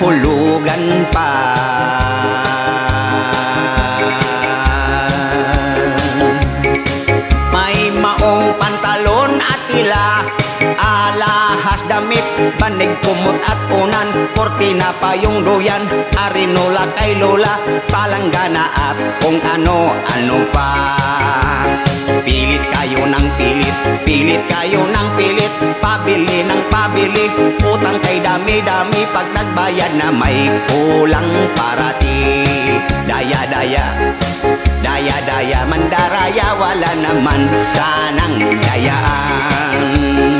hulugan pa. May maong pantalon at tila, alahas damit, banig kumot at unan, kortina pa yung duyan, arinola kay lola, palanggana at kung ano-ano pa. Pilit kayo ng pilit, pilit kayo ng pilit, pabili ng pabili, utang kay dami-dami, pag nagbayad na may kulang parati. Daya-daya, daya-daya, mandaraya, wala naman sanang dayaan.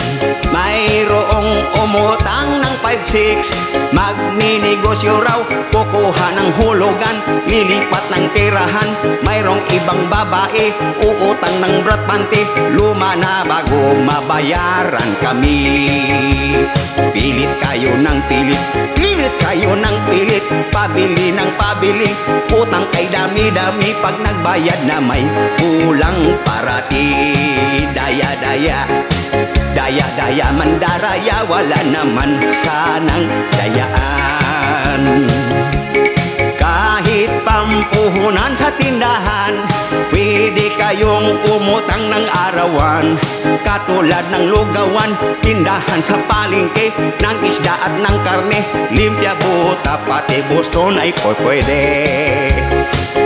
Mayroong umutang ng 5-6, magninegosyo raw, kukuha ng hulugan, lilipat ng tirahan. Mayroong ibang babae, uutang ng brat panty, luma na bago mabayaran kami. Pilit kayo ng pilit, pilit kayo ng pilit, pabili ng pabili, utang kay dami-dami, pag nagbayad na may kulang parati. Daya-daya, daya-daya, mandaraya, wala naman sanang dayaan. Kahit pampuhunan sa tindahan, pwede kayong umutang ng arawan. Katulad ng lugawan, tindahan sa palengke, ng isda at ng karne, limpya, buta, pati Boston ay pwede.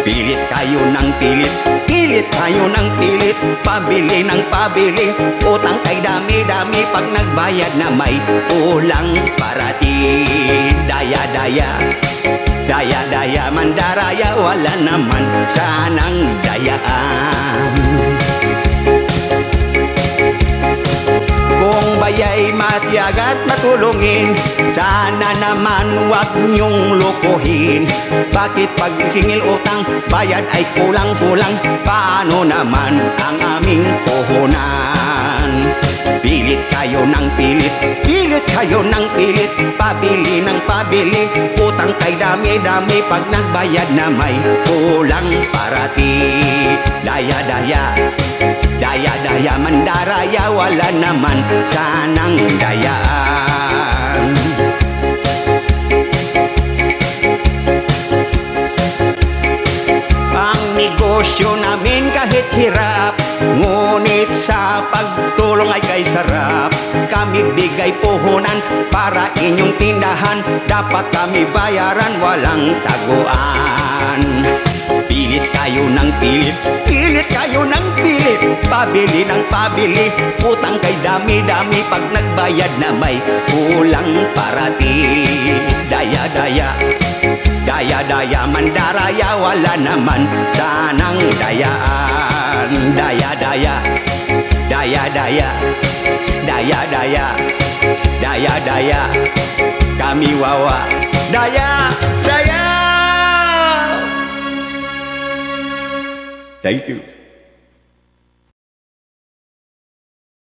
Pilit kayo ng pilit, pilit kayo ng pilit, pabili ng pabili, utang kay dami-dami, pag nagbayad na may kulang parati. Daya-daya, daya-daya, mandaraya, wala naman sanang dayaan. Kung baya'y matiyagat matulungin, sana naman wag niyong lukuhin. Bakit pag singil utang, bayad ay kulang-kulang, paano naman ang aming puhunan? Pilit kayo ng pilit, pilit kayo ng pilit, pabili ng pabili, utang kay dami-dami, pag nagbayad na may kulang parati. Daya-daya, daya-daya, mandaraya, wala naman sanang dayaan. Ang negosyo namin kahit hirap, ngunit sa pagtulong ay kay sarap. Kami bigay puhunan para inyong tindahan, dapat kami bayaran, walang taguan. Pilit kayo ng pilit, pilit kayo ng pilit, pabili ng pabili, utang kay dami-dami, pag nagbayad na may kulang parati. Daya-daya, daya-daya, mandaraya, wala naman sanang dayaan. Daya-daya, daya-daya, daya-daya, daya-daya, kami wawa. Daya-daya. Thank you.